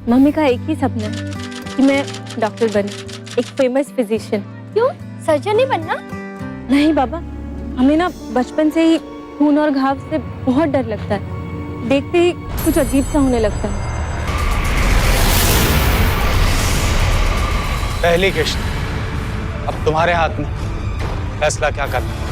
Mummy का एक ही सपना है कि मैं डॉक्टर बनूं, एक फेमस फिजिशियन। क्यों, सर्जन नहीं बनना? नहीं बाबा, हमें ना बचपन से ही खून और घाव से बहुत डर लगता है, देखते ही कुछ अजीब सा होने लगता है। पहली किश्त अब तुम्हारे हाथ में, फैसला क्या करना है?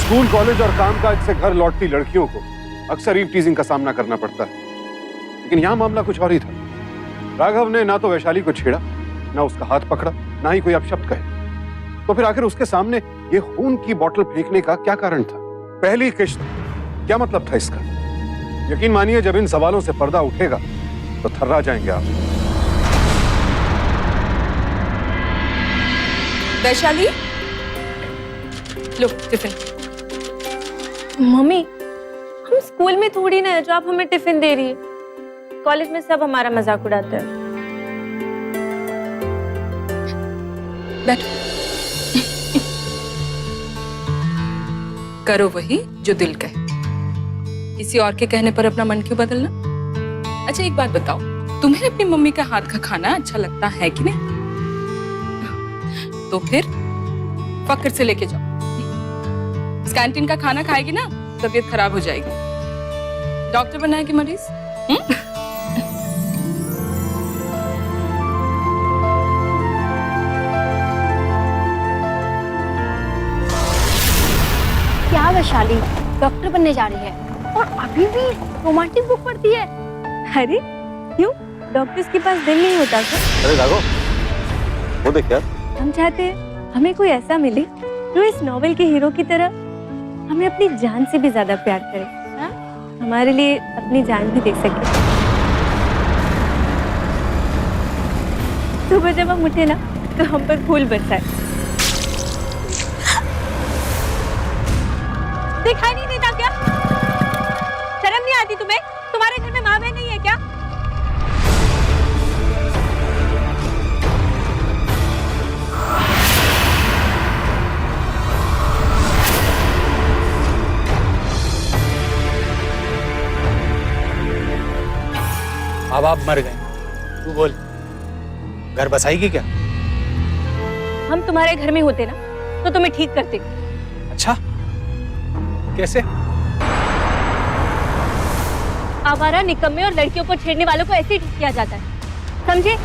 स्कूल, कॉलेज और कामकाज से घर लौटती लड़कियों को अक्सर ईव टीजिंग का सामना करना पड़ता है, लेकिन यहां मामला कुछ और ही था। राघव ने ना तो वैशाली को छेड़ा, ना उसका हाथ पकड़ा, ना ही कोई अपशब्द कहे। तो फिर आखिर उसके सामने ये खून की बोतल फेंकने का क्या कारण था? पहली किश्त, क्या मतलब था इसका? यकीन मानिए, जब इन सवालों से पर्दा उठेगा तो थर्रा जाएंगे आप। वैशाली, लो टिफिन। मम्मी, हम स्कूल में थोड़ी ना है जो आप हमें टिफिन दे रही है। कॉलेज में सब हमारा मजाक उड़ाते हैं। बैठो। करो वही जो दिल कहे, किसी और के कहने पर अपना मन क्यों बदलना? अच्छा एक बात बताओ, तुम्हें अपनी मम्मी का हाथ का खाना अच्छा लगता है कि नहीं? तो फिर फक्र से लेके जाओ। इस कैंटीन का खाना खाएगी ना, तबीयत खराब हो जाएगी। डॉक्टर बनाए कि मरीज? क्या वैशाली डॉक्टर बनने जा रही है और अभी भी रोमांटिक बुक पढ़ती है? अरे क्यों, डॉक्टर्स के पास दिल नहीं होता क्या? अरे राघव, वो देख यार। हम चाहते हैं हमें कोई ऐसा मिले जो इस नॉवेल के हीरो की तरह हमें अपनी जान से भी ज्यादा प्यार करे। हाँ? हमारे लिए अपनी जान भी दे सके। सुबह जब हम उठे ना तो हम पर फूल बरसाए। दिखाई नहीं देता क्या? शर्म नहीं आती तुम्हें? तुम्हारे घर में माँ बहन नहीं है क्या? माँ बाप मर गए, तू बोल, घर बसाएगी क्या? हम तुम्हारे घर में होते ना तो तुम्हें ठीक करते। अच्छा, कैसे? आवारा, निकम्मे और लड़कियों को छेड़ने वालों को ऐसे ही ठीक किया जाता है, समझे?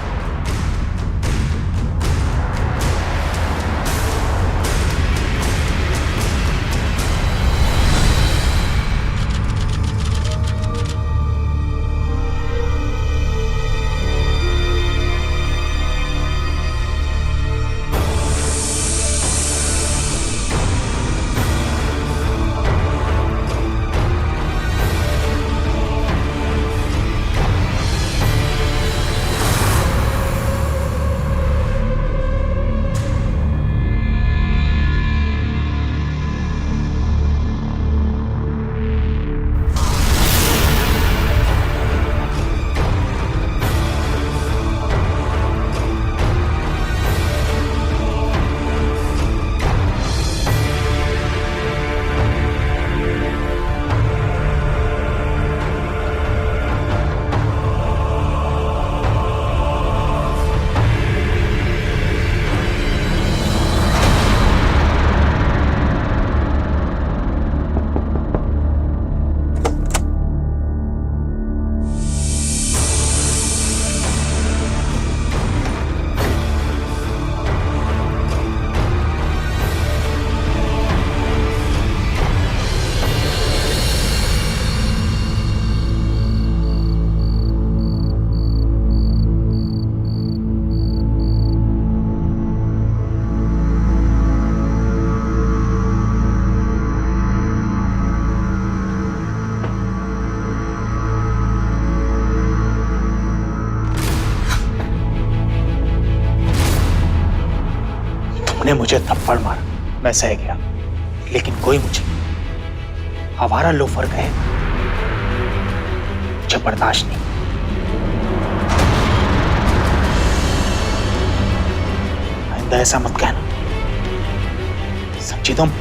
तुमने मुझे थप्पड़ मारा, मैं सह गया, लेकिन कोई मुझे आवारा लोफर कहे, मुझे बर्दाश्त नहीं। आइंदा ऐसा मत कहना, समझी तुम?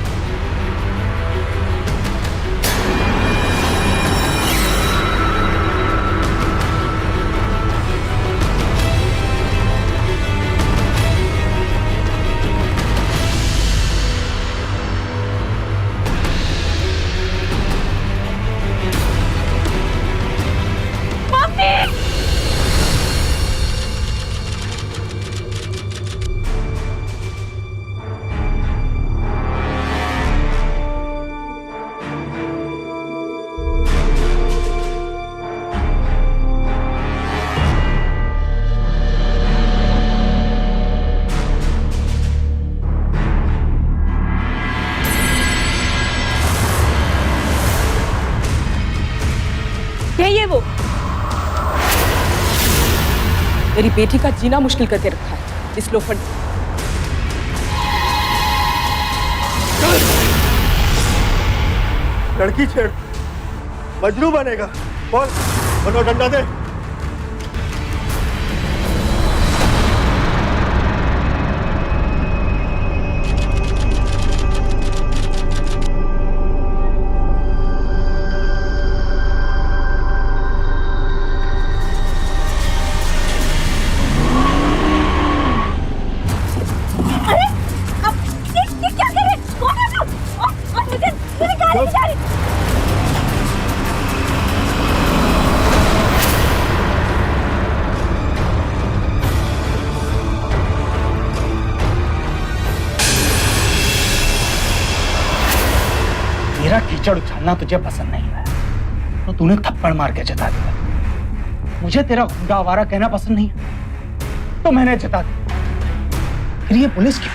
यही है वो। मेरी बेटी का जीना मुश्किल करके रखा है इस लोफर ने। लड़की छेड़, मजनू बनेगा। बोल, बनो डंडा दे। मेरा कीचड़ उछालना तुझे पसंद नहीं है तो तूने थप्पड़ मार के जता दिया। मुझे तेरा गुंडा आवारा कहना पसंद नहीं है तो मैंने जता दिया। फिर ये पुलिस क्यों?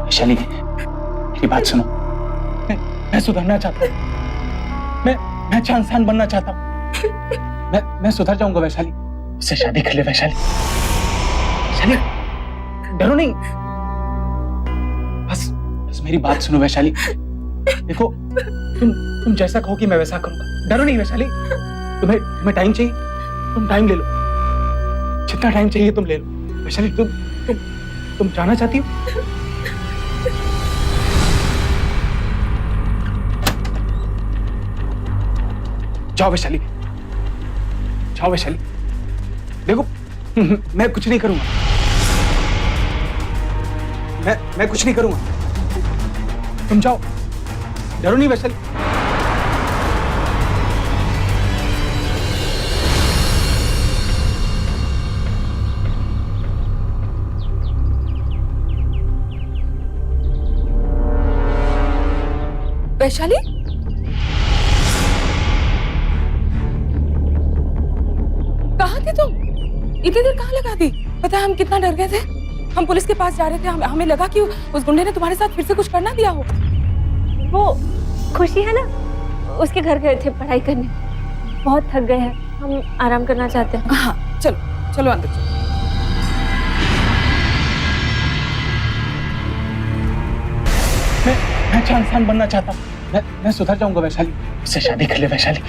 वैशाली, मेरी बात सुनो। मैं सुधरना चाहता हूँ। मैं अच्छा इंसान बनना चाहता हूँ। मैं सुधर जाऊंगा वैशाली। उससे शादी कर ले वैशाली। वैशाली, डरो नहीं। बस मेरी बात सुनो वैशाली। देखो, तुम जैसा कहोगी मैं वैसा करूंगा। डरो नहीं वैशाली। तुम्हें टाइम चाहिए, तुम टाइम ले लो। जितना टाइम चाहिए तुम ले लो। वैशाली, तुम जाना चाहती हो? जाओ वैशाली, जाओ वैशाली। देखो, मैं कुछ नहीं करूंगा। मैं कुछ नहीं करूंगा। तुम जाओ, डरो नहीं वैशाली। वैशाली, कहाँ थे तुम? इतनी देर कहाँ लगा दी? पता है हम कितना डर गए थे। हम पुलिस के पास जा रहे थे। हमें लगा कि उस गुंडे ने तुम्हारे साथ फिर से कुछ करना दिया हो। वो खुशी है ना, उसके घर गए थे पढ़ाई करने। बहुत थक गए हैं, हम आराम करना चाहते हैं। हाँ, चलो चलो अंदर चलो। मैं अच्छा इंसान बनना चाहता हूँ। मैं सुधर जाऊंगा वैशाली। उससे शादी कर ले वैशाली।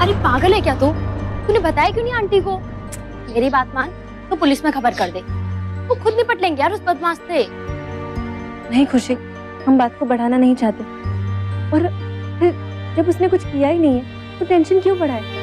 अरे पागल है क्या तू? तूने बताया क्यों नहीं आंटी को? मेरी बात मान तो पुलिस में खबर कर दे। वो खुद निपट लेंगे यार उस बदमाश से। नहीं खुशी, हम बात को बढ़ाना नहीं चाहते। और फिर जब उसने कुछ किया ही नहीं है तो टेंशन क्यों बढ़ाए?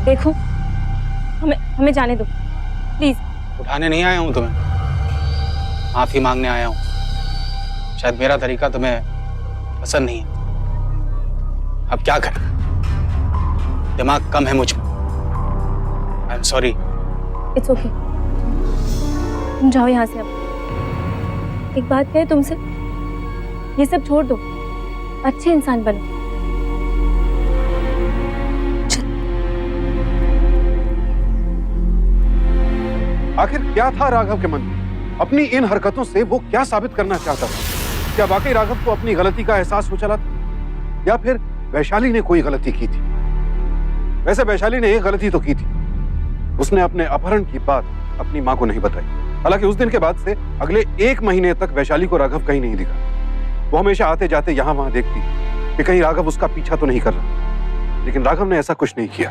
देखो, हमें जाने दो प्लीज। उठाने नहीं आया हूं तुम्हें, माफी मांगने आया हूं। शायद मेरा तरीका तुम्हें पसंद नहीं है। अब क्या करें, दिमाग कम है मुझ में। I am sorry. It's okay, तुम जाओ यहाँ से। अब एक बात कहे तुमसे, ये सब छोड़ दो, अच्छे इंसान बनो। आखिर क्या था राघव के मन में? अपनी इन हरकतों से वो क्या साबित करना चाहता था? क्या वाकई राघव को अपनी गलती का एहसास हो चला था, या फिर वैशाली ने कोई गलती की थी? वैसे वैशाली ने एक गलती तो की थी, उसने अपने अपहरण की बात अपनी मां को नहीं बताई। हालांकि उस दिन के बाद से अगले 1 महीने तक वैशाली को राघव कहीं नहीं दिखा। वो हमेशा आते जाते यहां वहां देखती कि कहीं राघव उसका पीछा तो नहीं कर रहा, लेकिन राघव ने ऐसा कुछ नहीं किया।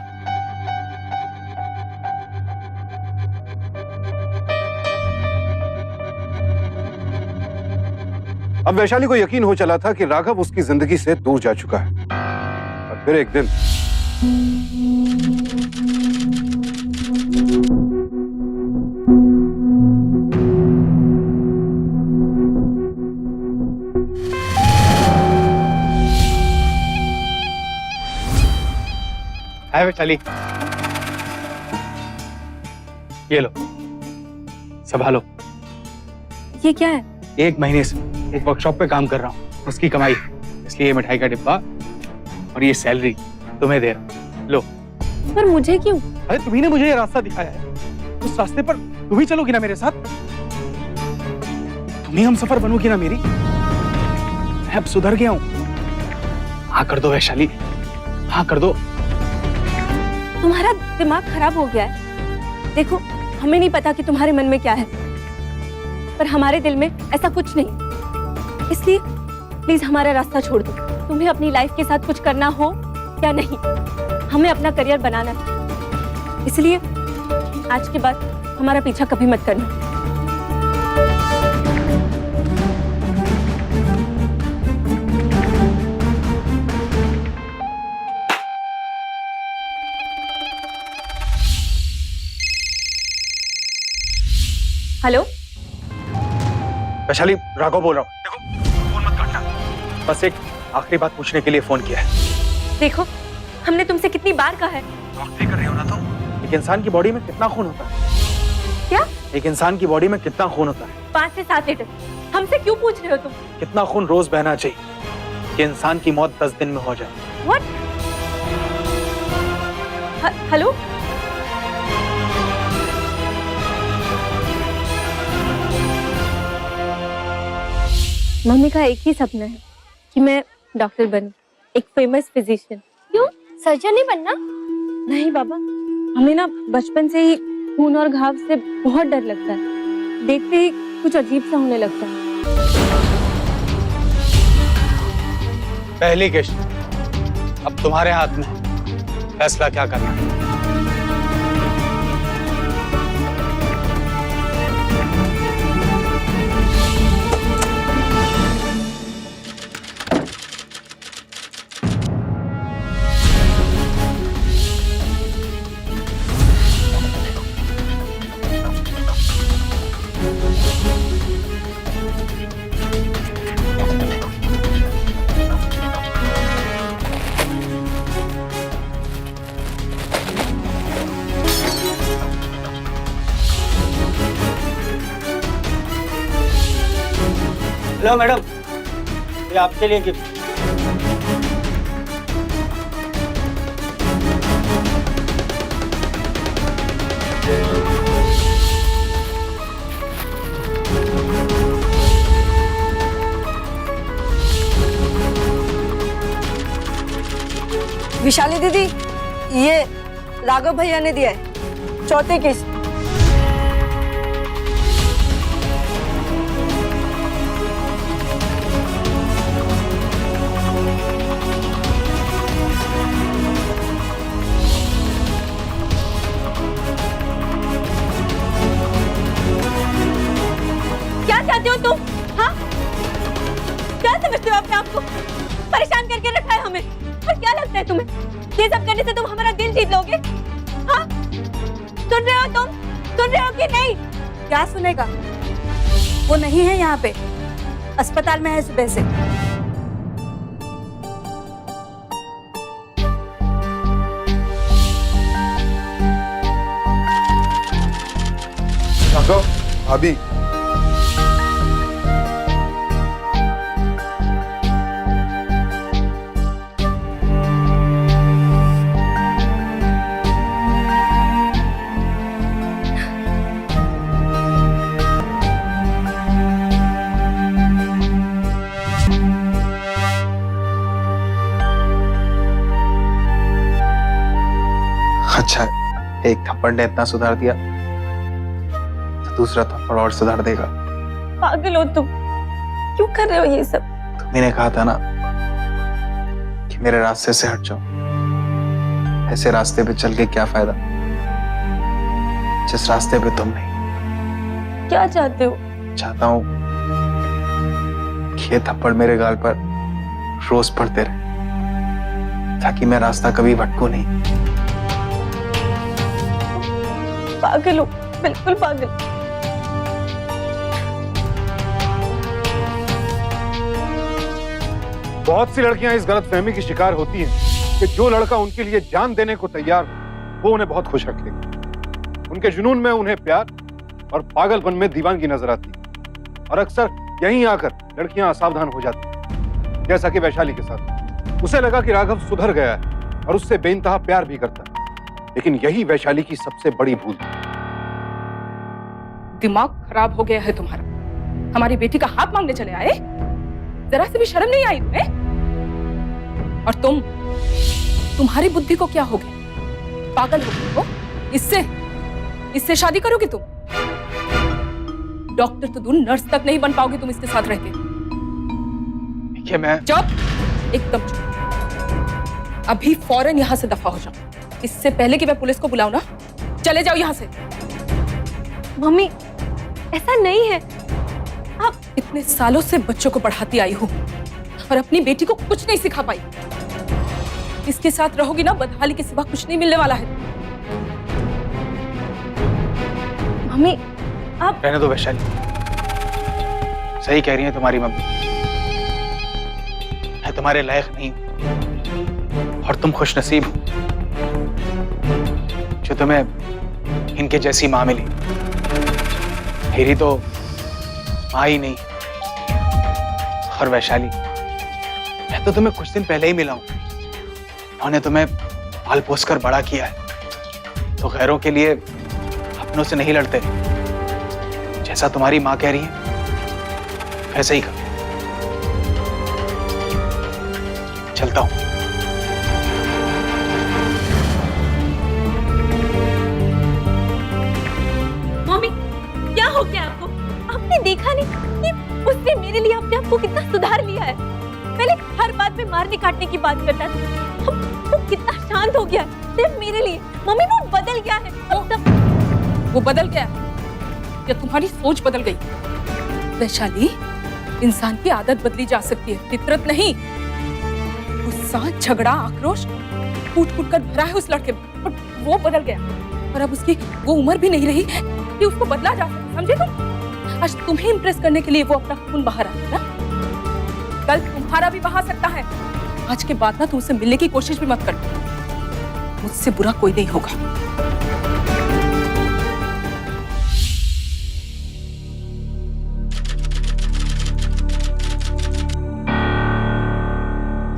अब वैशाली को यकीन हो चला था कि राघव उसकी जिंदगी से दूर जा चुका है। और फिर एक दिन हाय वैशाली, ये लो, संभालो। ये क्या है? 1 महीने से एक वर्कशॉप पे काम कर रहा हूँ, उसकी कमाई, इसलिए ये मिठाई का डिब्बा और ये सैलरी तुम्हें दे रहा हूँ। लो। पर मुझे क्यों? अरे तुम्ही ने मुझे ये रास्ता दिखाया है, उस रास्ते पर तुम ही चलोगी ना मेरे साथ? तुम ही हम सफर बनोगी ना मेरी? मैं अब सुधर गया हूँ। हाँ कर दो वैशाली, हाँ कर दो। तुम्हारा दिमाग खराब हो गया है। देखो, हमें नहीं पता कि तुम्हारे मन में क्या है, पर हमारे दिल में ऐसा कुछ नहीं। इसलिए प्लीज हमारा रास्ता छोड़ दो। तुम्हें अपनी लाइफ के साथ कुछ करना हो या नहीं, हमें अपना करियर बनाना है। इसलिए आज के बाद हमारा पीछा कभी मत करना। हेलो वैशाली, राघव बोल रहा हूँ। देखो, फोन मत काटना, बस एक आखिरी बात पूछने के लिए फोन किया है। देखो, हमने तुमसे कितनी बार कहा है। डॉक्टरी कर रही हो ना तुम? एक इंसान की बॉडी में कितना खून होता है? क्या? एक इंसान की बॉडी में कितना खून होता है? 5 से 7 लीटर। हमसे क्यों पूछ रहे हो तुम? कितना खून रोज बहना चाहिए कि इंसान की मौत 10 दिन में हो जाए? व्हाट? हेलो, मम्मी का एक ही सपना है कि मैं डॉक्टर बनूं, एक फेमस फिजिशियन। क्यों, सर्जन नहीं बनना? नहीं बाबा, हमें ना बचपन से ही खून और घाव से बहुत डर लगता है। देखते ही कुछ अजीब सा होने लगता है। पहली किस्त अब तुम्हारे हाथ में, फैसला क्या करना है? हेलो मैडम, ये आपके लिए गिफ्ट। विशाली दीदी, ये राघव भैया ने दिया है, 4थी किस्त। क्या चाहते हो तुम? हाँ, क्या समझते हो अपने आप को? परेशान करके रखा है हमें, और क्या लगता है तुम्हें ये सब करने से तुम हमारा दिल जीत लोगे? हाँ, सुन रहे हो तुम? सुन रहे हो कि नहीं? क्या सुनेगा? वो नहीं है यहाँ पे। अस्पताल में है सुबह से। राघव, अभी अच्छा, एक थप्पड़ ने इतना सुधार दिया तो दूसरा थप्पड़ और सुधार देगा। पागल हो तुम, क्यों कर रहे हो ये सब? तुम्ही ने कहा था ना कि मेरे रास्ते से हट जाओ। ऐसे रास्ते पे चल के क्या फायदा जिस रास्ते पे तुम नहीं। क्या चाहते हो? चाहता हूं कि ये थप्पड़ मेरे गाल पर रोज पड़ते रहे ताकि मैं रास्ता कभी भटकूं नहीं। पागल हो, बिल्कुल पागल। बहुत सी लड़कियां इस गलतफहमी की शिकार होती हैं कि जो लड़का उनके लिए जान देने को तैयार हो वो उन्हें बहुत खुश रखेगा। उनके जुनून में उन्हें प्यार और पागलपन में दीवानगी नजर आती है और अक्सर यहीं आकर लड़कियां असावधान हो जाती हैं, जैसा कि वैशाली के साथ। उसे लगा कि राघव सुधर गया है और उससे बेइंतहा प्यार भी करता है, लेकिन यही वैशाली की सबसे बड़ी भूल है। दिमाग खराब हो गया है तुम्हारा। हमारी बेटी का हाथ मांगने चले आए, जरा से भी शर्म नहीं आई तुम्हें? और तुम्हारी बुद्धि को क्या हो गया? पागल हो गई हो? इससे शादी करोगे तुम? डॉक्टर तो दूर, नर्स तक नहीं बन पाओगे तुम इसके साथ रहते। देखिए मैं चुप, एकदम चुप। अभी फौरन यहां से दफा हो जाओ, इससे पहले कि मैं पुलिस को बुलाऊं ना। चले जाओ यहां से। मम्मी, ऐसा नहीं है। आप इतने सालों से बच्चों को पढ़ाती आई हो और अपनी बेटी को कुछ नहीं सिखा पाई। इसके साथ रहोगी ना, बदहाली के सिवा कुछ नहीं मिलने वाला है। मम्मी, आप रहने दो वैशाली, सही कह रही है तुम्हारी मम्मी। मैं तुम्हारे लायक नहीं हूं और तुम खुशनसीब हो जो तुम्हें इनके जैसी मां मिली। मेरी तो मां ही नहीं। और वैशाली, मैं तो तुम्हें कुछ दिन पहले ही मिला हूं। उन्होंने तुम्हें पाल पोस कर बड़ा किया है, तो गैरों के लिए अपनों से नहीं लड़ते। जैसा तुम्हारी मां कह रही है वैसे ही करो। चलता हूं। मम्मी, क्या हो गया आपको? आपने देखा नहीं कि उसने मेरे लिए अपने आप को कितना सुधार लिया है? पहले हर बात में मारने काटने की बात करता था, अब वो कितना शांत हो गया सिर्फ मेरे लिए। मम्मी, वो बदल गया है। वो बदल गया या तुम्हारी सोच बदल गई? वैशाली, इंसान की आदत बदली जा सकती है, फितरत नहीं। गुस्सा, झगड़ा, आक्रोश कूट कूट कर भरा है उस लड़के में, और वो बदल गया। और अब उसकी वो उम्र भी नहीं रही कि उसको बदला जा सके, समझे तुम? आज तुम्हें इंप्रेस करने के लिए वो अपना खून बहा रहा है ना, कल तुम्हारा भी बहा सकता है। आज के बाद ना तुम उससे मिलने की कोशिश भी मत करना। मुझसे बुरा कोई नहीं होगा।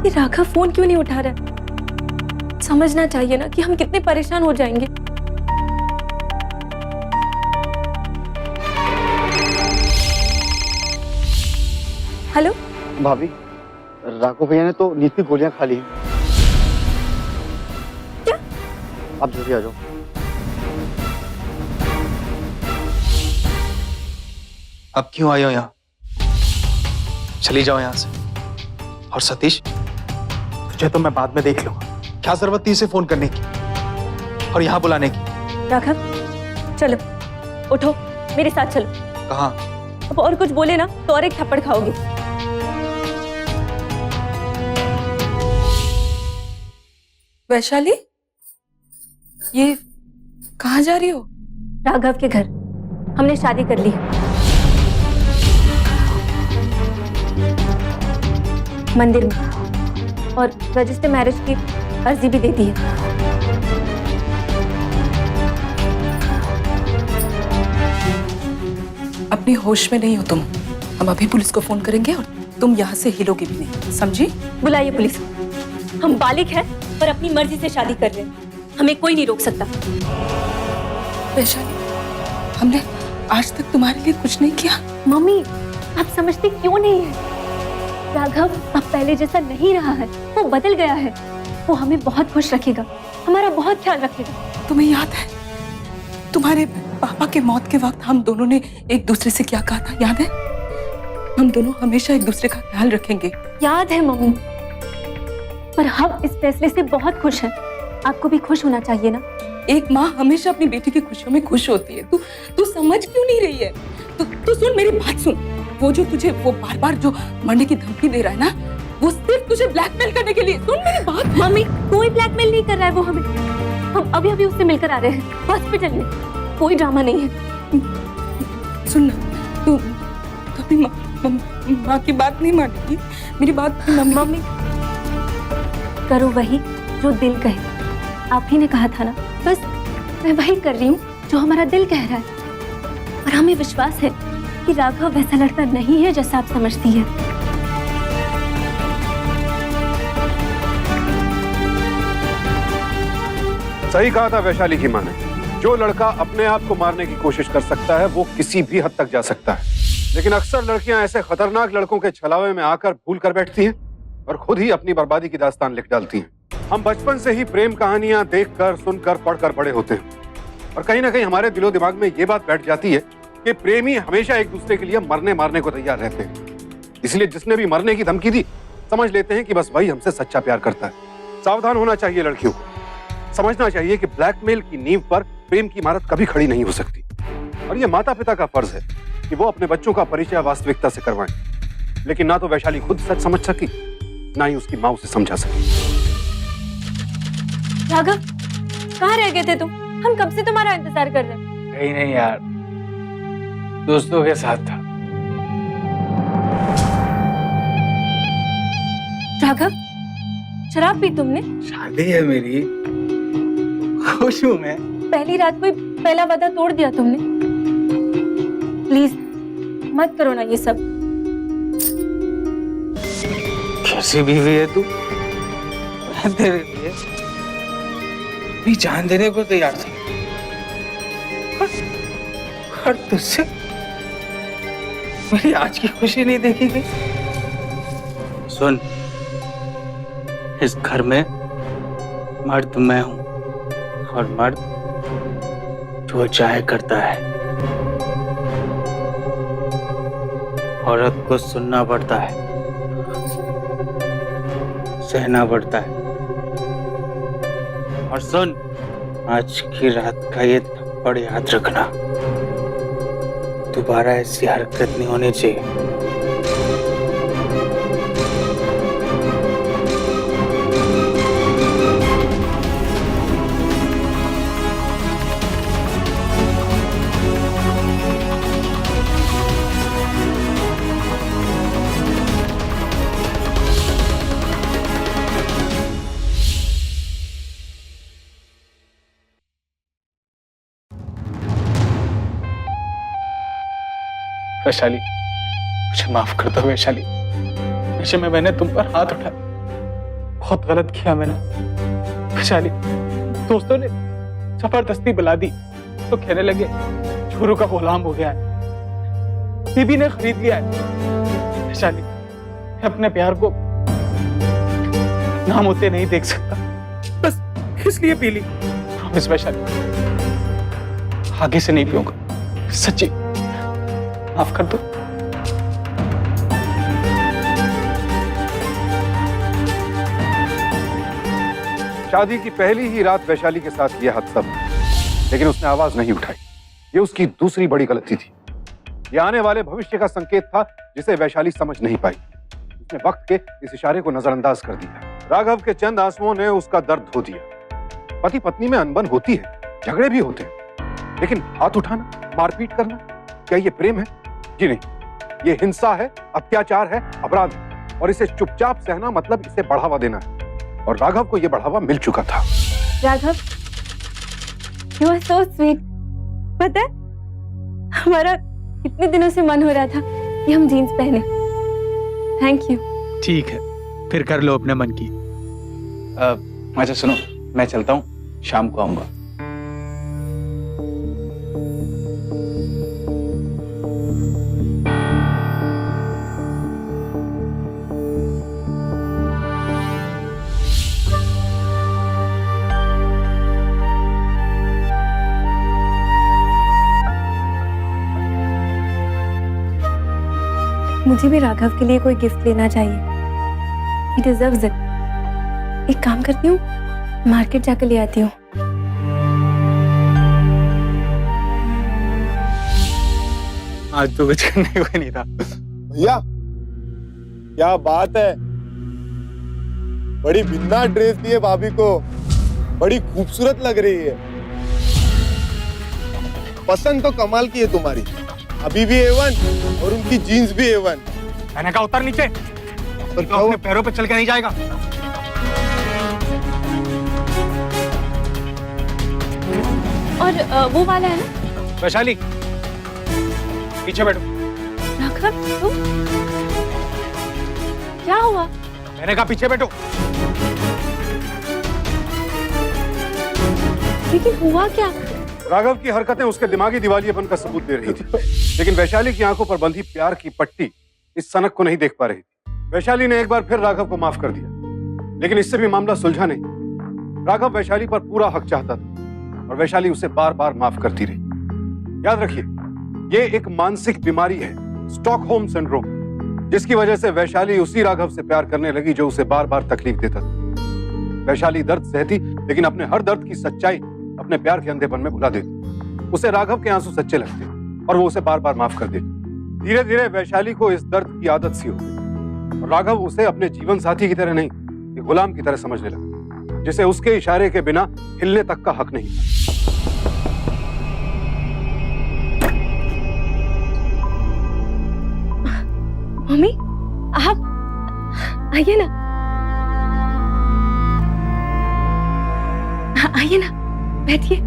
ये राघव फोन क्यों नहीं उठा रहा? समझना चाहिए ना कि हम कितने परेशान हो जाएंगे। हेलो भाभी, राघव भैया ने तो नींद की गोलियां खा ली हैं। क्या? आप जल्दी आ जाओ। अब क्यों आए हो यहाँ? चली जाओ यहाँ से। और सतीश, तुझे तो मैं बाद में देख लूंगा। क्या जरूरत थी इसे फोन करने की और यहाँ बुलाने की? राघव, चलो, उठो, मेरे साथ चलो। कहाँ? अब और कुछ बोले ना तो और एक थप्पड़ खाओगे। वैशाली, ये कहाँ जा रही हो? राघव के घर। हमने शादी कर ली। मंदिर में, और रजिस्टर मैरिज की अर्जी भी दे दी है। अपनी होश में नहीं हो तुम। हम अभी पुलिस को फोन करेंगे और तुम यहाँ से हिलोगी भी नहीं, समझी? बुलाइए पुलिस को। हम बालिग हैं पर अपनी मर्जी से शादी कर रहे हैं, हमें कोई नहीं रोक सकता। वैशाली, हमने आज तक तुम्हारे लिए कुछ नहीं किया। मम्मी, आप समझते क्यों नहीं है? राघव अब पहले जैसा नहीं रहा है, वो बदल गया है। वो हमें बहुत खुश रखेगा, हमारा बहुत ख्याल रखेगा। तुम्हें याद है तुम्हारे पापा के मौत के वक्त हम दोनों ने एक दूसरे से क्या कहा था, याद है? हम दोनों हमेशा एक दूसरे का ख्याल रखेंगे। याद है मम्मी, पर हम इस फैसले से बहुत खुश हैं। आपको भी खुश होना चाहिए ना। एक माँ हमेशा अपनी बेटी की खुशियों में खुश होती है। तू समझ क्यों नहीं रही है? तू सुन, मेरी बात सुन। वो जो तुझे वो बार बार जो मरने की धमकी दे रहा है ना, वो सिर्फ तुझे ब्लैकमेल करने के लिए। सुन मेरी बात। मम्मी, कोई ब्लैकमेल नहीं कर रहा है वो हमें। हम अभी अभी उससे मिलकर आ रहे हैं हॉस्पिटल में, कोई ड्रामा नहीं है। सुन ना, तू अपनी माँ की बात नहीं मानेगी? मेरी बात मम्मी, करो वही जो दिल कहे। आप ही ने कहा था ना, बस मैं वही कर रही हूँ जो हमारा दिल कह रहा है। और हमें विश्वास है कि राघव वैसा लड़का नहीं है जैसा आप समझती है। सही कहा था वैशाली की मां ने। जो लड़का अपने आप को मारने की कोशिश कर सकता है वो किसी भी हद तक जा सकता है, लेकिन अक्सर लड़कियां ऐसे खतरनाक लड़कों के छलावे में आकर भूल कर बैठती हैं और खुद ही अपनी बर्बादी की दास्तान लिख डालती हैं। हम बचपन से ही प्रेम कहानियां देखकर, सुनकर, पढ़कर बड़े होते हैं और कहीं ना कहीं हमारे दिलो दिमाग में ये बात बैठ जाती है कि प्रेमी हमेशा एक दूसरे के लिए मरने मारने को तैयार रहते हैं। इसलिए जिसने भी मरने की धमकी दी, समझ लेते हैं कि बस वही हमसे सच्चा प्यार करता है। सावधान होना चाहिए लड़कियों को। समझना चाहिए कि ब्लैकमेल की नींव पर प्रेम की इमारत कभी खड़ी नहीं हो सकती और ये माता पिता का फर्ज है कि वो अपने बच्चों का परिचय वास्तविकता से करवाएं। लेकिन ना तो वैशाली खुद सच समझ सकी, ना ही उसकी माँ उसे समझा सकी। राघव, कहाँ रह गए थे तुम? हम कब से तुम्हारा इंतजार कर रहे हैं। कहीं नहीं यार, दोस्तों के साथ था। राघव, शराब पी तुमने? शादी है मेरी, खुश हूँ मैं। पहली रात को ही पहला वादा तोड़ दिया तुमने। प्लीज मत करो ना ये सब। कैसी बीवी है तू? मैं तेरे लिए भी जान देने को तैयार था, और तुझसे मेरी आज की खुशी नहीं देखी गई। सुन, इस घर में मर्द मैं हूं और मर्द जो चाहे करता है। औरत को सुनना पड़ता है, सहना पड़ता है। और सुन, आज की रात का ये थप्पड़ याद रखना, दोबारा ऐसी हरकत नहीं होनी चाहिए। वैशाली, मुझे माफ कर दो वैशाली। वैसे मैंने तुम पर हाथ उठाया, बहुत गलत किया मैंने। वैशाली, दोस्तों ने जबरदस्ती बुला दी तो कहने लगे छोरू का गुलाम हो गया है, बीबी ने खरीद लिया है। वैशाली, मैं अपने प्यार को नाम होते नहीं देख सकता, बस इसलिए पी ली। प्रॉमिस वैशाली, आगे से नहीं पीऊंगा, सच्ची, माफ कर दो। शादी की पहली ही रात वैशाली के साथ यह हादसा हुआ, लेकिन उसने आवाज नहीं उठाई। ये उसकी दूसरी बड़ी गलती थी। यह आने वाले भविष्य का संकेत था जिसे वैशाली समझ नहीं पाई। उसने वक्त के इस इशारे को नजरअंदाज कर दिया। राघव के चंद आंसुओं ने उसका दर्द धो दिया। पति पत्नी में अनबन होती है, झगड़े भी होते हैं, लेकिन हाथ उठाना, मारपीट करना, क्या ये प्रेम है? जी नहीं, ये हिंसा है, अत्याचार है, अपराध है। और इसे चुपचाप सहना मतलब इसे बढ़ावा देना है, और राघव को यह बढ़ावा मिल चुका था। Raghav, you are so sweet. पता है, हमारा कितने दिनों से मन हो रहा था कि हम जीन्स पहने। Thank you. ठीक है, फिर कर लो अपने मन की। अच्छा सुनो, मैं चलता हूँ, शाम को आऊंगा। मुझे भी राघव के लिए कोई गिफ्ट लेना चाहिए। He deserves it। एक काम करती हूँ, मार्केट जाकर ले आती हूँ। आज तो कुछ करने को नहीं था। भैया क्या बात है, बड़ी बिन्ना ड्रेस दी है भाभी को, बड़ी खूबसूरत लग रही है। पसंद तो कमाल की है तुम्हारी, अभी भी A1 और उनकी जीन्स भी A1। मैंने कहा उतर नीचे, पर क्या अपने पैरों पे चल के नहीं जाएगा। और वो वाला है ना? वैशाली, पीछे बैठो। राघव, तुम? क्या हुआ? मैंने कहा पीछे बैठो। लेकिन हुआ क्या? राघव की हरकतें उसके दिमागी दिवालियेपन का सबूत दे रही थी, लेकिन वैशाली की आंखों पर बंधी प्यार की पट्टी इस सनक को नहीं देख पा रही थी। वैशाली ने एक बार फिर राघव को माफ कर दिया, लेकिन इससे भी मामला सुलझा नहीं। राघव वैशाली पर पूरा हक चाहता था और वैशाली उसे बार बार माफ करती रही। याद रखिए, ये एक मानसिक बीमारी है, स्टॉकहोम सिंड्रोम, जिसकी वजह से वैशाली उसी राघव से प्यार करने लगी जो उसे बार बार तकलीफ देता था। वैशाली दर्द सहती, लेकिन अपने हर दर्द की सच्चाई अपने प्यार के अंधेपन में भुला देती। उसे राघव के आंसू सच्चे लगते और वो उसे बार बार माफ कर देती। धीरे धीरे वैशाली को इस दर्द की आदत सी हो गई और राघव उसे अपने जीवन साथी की तरह नहीं, एक गुलाम की तरह समझने लगा, जिसे उसके इशारे के बिना हिलने तक का हक नहीं था। मम्मी, आप आइए ना, आइए ना, बैठिए।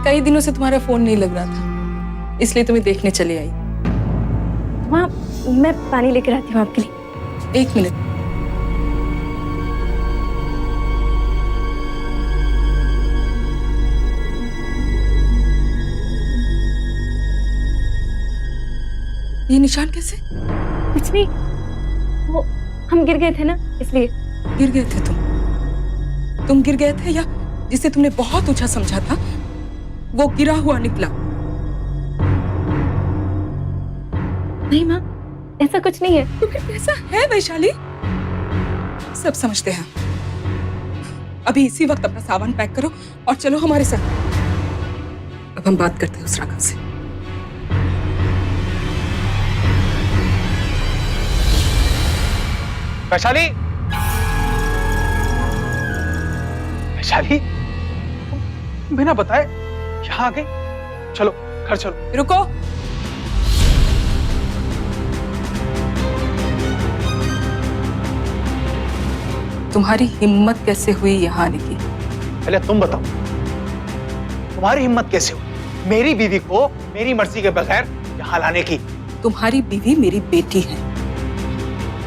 कई दिनों से तुम्हारा फोन नहीं लग रहा था, इसलिए तुम्हें देखने चली आई। माँ, मैं पानी लेकर आती हूँ आपके लिए। 1 मिनट। ये निशान कैसे? कुछ नहीं, वो हम गिर गए थे ना, इसलिए। गिर गए थे तुम गिर गए थे, या जिसे तुमने बहुत ऊंचा समझा था वो गिरा हुआ निकला? नहीं माँ, ऐसा कुछ नहीं है। तो फिर कैसा है वैशाली? सब समझते हैं। अभी इसी वक्त अपना सामान पैक करो और चलो हमारे साथ। अब हम बात करते हैं उस राघव से। वैशाली, वैशाली, तुम बिना बताए यहाँ आ गई। चलो घर चलो। रुको, तुम्हारी हिम्मत कैसे हुई यहाँ आने की? पहले तुम बताओ, तुम्हारी हिम्मत कैसे हुई मेरी बीवी को मेरी मर्जी के बगैर यहाँ लाने की? तुम्हारी बीवी मेरी बेटी है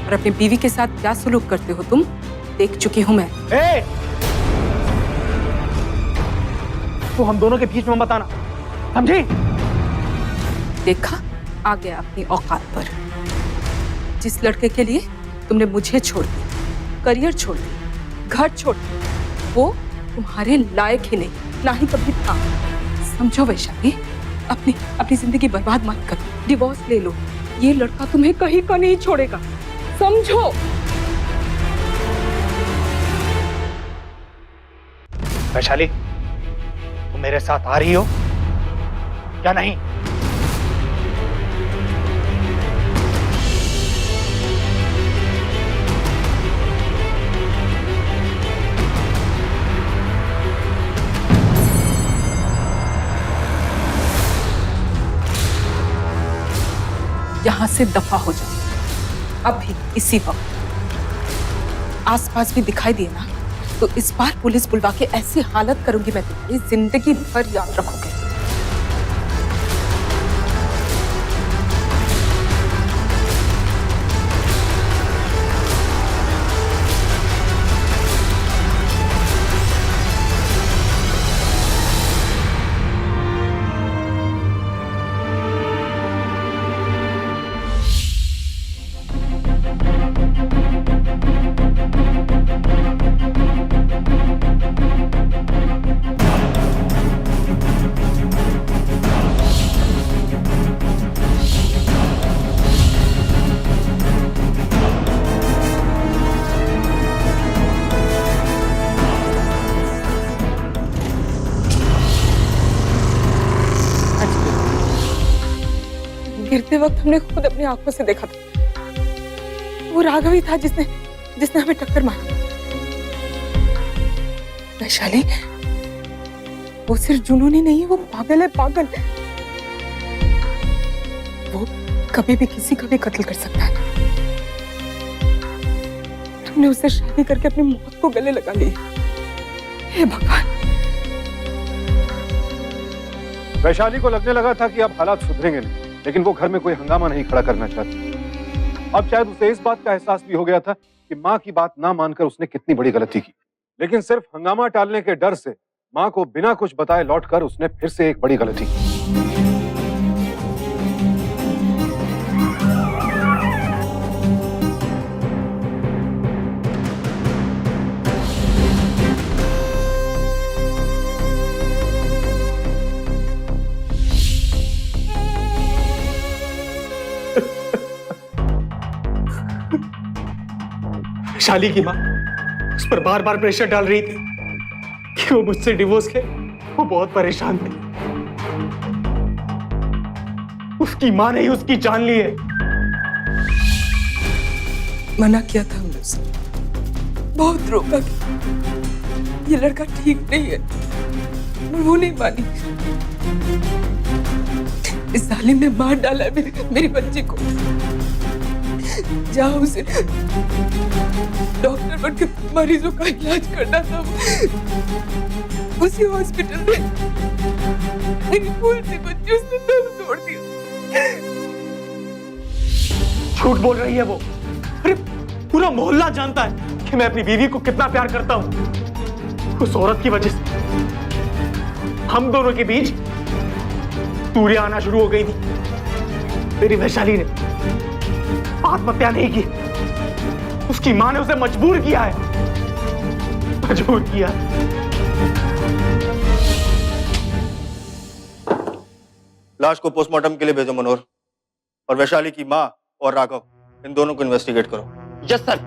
और अपनी बीवी के साथ क्या सलूक करते हो तुम देख चुकी हूं मैं। तो हम दोनों के बीच में मत आना, समझी? देखा, आ गया अपनी औकात पर। जिस लड़के के लिए तुमने मुझे छोड़ दिया, करियर छोड़ दिया, घर छोड़ दिया, वो तुम्हारे लायक ही नहीं, ना ही कभी था। समझो वैशाली, अपनी जिंदगी बर्बाद मत करो, डिवोर्स ले लो। ये लड़का तुम्हें कहीं का नहीं छोड़ेगा, समझो। वैशाली, तुम मेरे साथ आ रही हो या नहीं? यहाँ से दफा हो जाओ अभी इसी वक्त। आसपास भी दिखाई दिए ना तो इस बार पुलिस बुलवा के ऐसी हालत करूंगी मैं तुम्हारी जिंदगी भर याद रखोगे। गिरते वक्त हमने खुद अपनी आंखों से देखा था। वो राघव ही था जिसने जिसने हमें टक्कर मारी। वैशाली, वो सिर्फ जुनून ही नहीं है, वो पागल है, पागल। वो कभी भी किसी का भी कत्ल कर सकता है। तुमने उससे शादी करके अपनी मौत को गले लगा लिया। हे भगवान। वैशाली को लगने लगा था कि अब हालात सुधरेंगे नहीं, लेकिन वो घर में कोई हंगामा नहीं खड़ा करना चाहती। अब शायद उसे इस बात का एहसास भी हो गया था कि माँ की बात ना मानकर उसने कितनी बड़ी गलती की। लेकिन सिर्फ हंगामा टालने के डर से माँ को बिना कुछ बताए लौटकर उसने फिर से एक बड़ी गलती की। वैशाली की माँ उस पर बार बार प्रेशर डाल रही थी कि वो मुझसे डिवोर्स ले। वो बहुत परेशान थी। उसकी माँ ने ही उसकी जान ली है। मना किया था हमने उसे, बहुत रोका कि ये लड़का ठीक नहीं है, पर वो नहीं मानी। इस जालिम ने मार डाला है मेरी बच्ची को। जाओ उसे डॉक्टर बन के मरीजों का इलाज करना था। उसी हॉस्पिटल में मेरी भूल से बच्ची उसने दम तोड़ दिया। झूठ बोल रही है वो। अरे पूरा मोहल्ला जानता है कि मैं अपनी बीवी को कितना प्यार करता हूं। उस औरत की वजह से हम दोनों के बीच दूरियां आना शुरू हो गई थी। मेरी वैशाली ने आत्महत्या नहीं की, उसकी मां ने उसे मजबूर किया है, मजबूर किया। लाश को पोस्टमार्टम के लिए भेजो मनोहर, और वैशाली की मां और राघव इन दोनों को इन्वेस्टिगेट करो। Yes sir.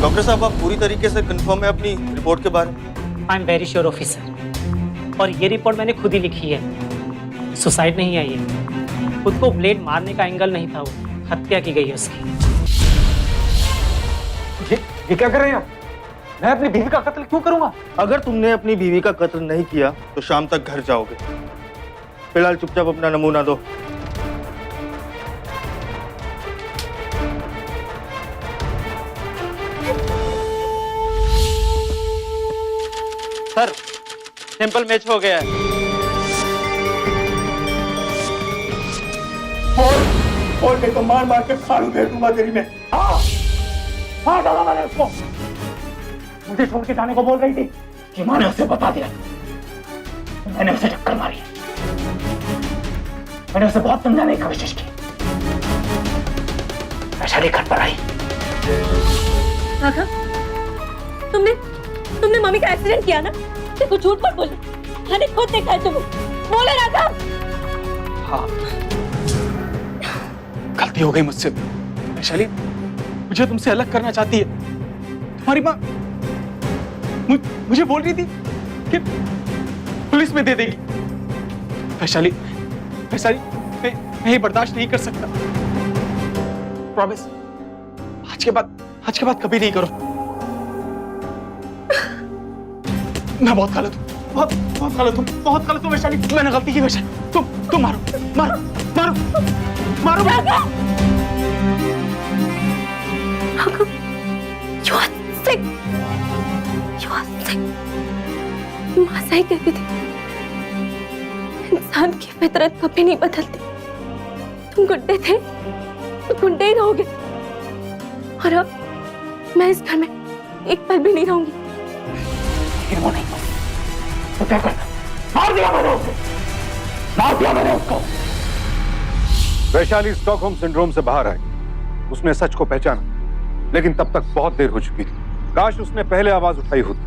डॉक्टर साहब, आप पूरी तरीके से कंफर्म है अपनी रिपोर्ट के बारे में? I am very sure officer, और ये रिपोर्ट मैंने खुद ही लिखी है। सुसाइड नहीं है, ये खुद को ब्लेड मारने का एंगल नहीं था, वो हत्या की गई है उसकी। ये क्या कर रहे हैं आप? मैं अपनी बीवी का कत्ल क्यों करूंगा? अगर तुमने अपनी बीवी का कत्ल नहीं किया तो शाम तक घर जाओगे। फिलहाल चुपचाप अपना नमूना दो। सर, सैंपल मैच हो गया है। और मैं तो मार मार के साड़ू दे दूंगा तेरी में। मार डाला मैंने उसको। मुझे छोड़ के जाने को बोल रही थी कि माँ ने उसे बता दिया। मैंने उसे टक्कर मारी। मैंने उसे बहुत समझाने की कोशिश की। वैशाली घर पर आई। राघव, तुमने मम्मी का एक्सीडेंट किया ना? देखो झूठ मत बोलो, मैंने खुद देखा है तुम्हें। बोलो राघव। हाँ, गलती हो गई मुझसे। वैशाली मुझे तुमसे अलग करना चाहती है। तुम्हारी माँ मुझे बोल रही थी कि पुलिस में दे देगी। वैशाली मैं ये बर्दाश्त नहीं कर सकता। प्रॉमिस, आज के बाद कभी नहीं करो। मैं बहुत गलत हूं। बहुत बहुत गलत हो वैशाली, मैंने गलती की वैशाली, तुम मारो मारो मारो मारो Raghav, you are sick. You are sick. माँ सही कहती थी, इंसान की फितरत कभी नहीं बदलती। तुम गुंडे थे तो गुंडे ही रहोगे, और अब मैं इस घर में एक पल भी नहीं रहूंगी। लेकिन वो नहीं, तो क्या करना? मार दिया मैंने उसको। वैशाली स्टॉकहोम सिंड्रोम से बाहर आई। उसने सच को पहचाना, लेकिन तब तक बहुत देर हो चुकी थी। काश उसने पहले आवाज उठाई होती,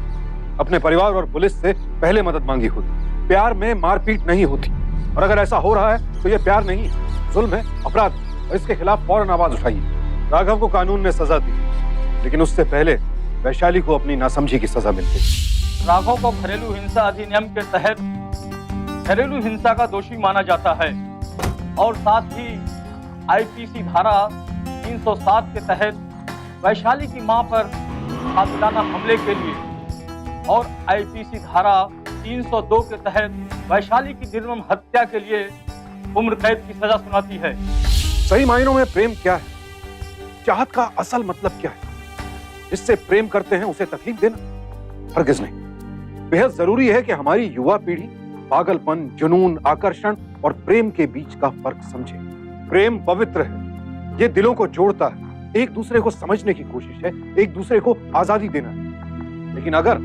अपने परिवार और पुलिस से पहले मदद मांगी होती। प्यार में मारपीट नहीं होती, और अगर ऐसा हो रहा है तो यह प्यार नहीं है, जुल्म है, अपराध है, और इसके खिलाफ फौरन आवाज उठाइए। राघव को कानून ने सजा दी, लेकिन उससे पहले वैशाली को अपनी नासमझी की सजा मिल गई। राघव को घरेलू हिंसा अधिनियम के तहत घरेलू हिंसा का दोषी माना जाता है, और साथ ही आईपीसी धारा 307 के तहत वैशाली की मां पर कातिलाना हमले के लिए, और आईपीसी धारा 302 के तहत वैशाली की निर्मम हत्या के लिए उम्र कैद की सजा सुनाती है। सही मायनों में प्रेम क्या है? चाहत का असल मतलब क्या है? जिससे प्रेम करते हैं उसे तकलीफ देना? हरगिज नहीं। बेहद जरूरी है कि हमारी युवा पीढ़ी पागलपन, जुनून, आकर्षण और प्रेम के बीच का फर्क समझे। प्रेम पवित्र है, ये दिलों को जोड़ता है, एक दूसरे को समझने की कोशिश है, एक दूसरे को आजादी देना है। लेकिन अगर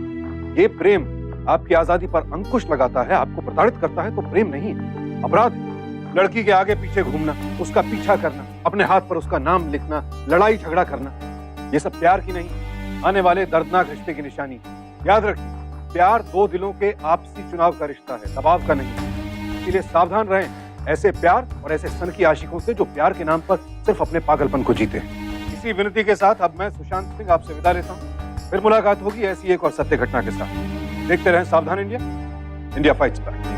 ये प्रेम आपकी आजादी पर अंकुश लगाता है, आपको प्रताड़ित करता है, तो प्रेम नहीं है, अपराध है। लड़की के आगे पीछे घूमना, उसका पीछा करना, अपने हाथ पर उसका नाम लिखना, लड़ाई झगड़ा करना, ये सब प्यार की नहीं, आने वाले दर्दनाक रिश्ते की निशानी। याद रखिए, प्यार दो दिलों के आपसी चुनाव का रिश्ता है, दबाव का नहीं। इसलिए सावधान रहें ऐसे प्यार और ऐसे सनकी आशिकों से जो प्यार के नाम पर सिर्फ अपने पागलपन को जीते हैं। इसी विनती के साथ अब मैं सुशांत सिंह आपसे विदा लेता हूँ। फिर मुलाकात होगी ऐसी एक और सत्य घटना के साथ। देखते रहें सावधान इंडिया, इंडिया फाइट्स बैक।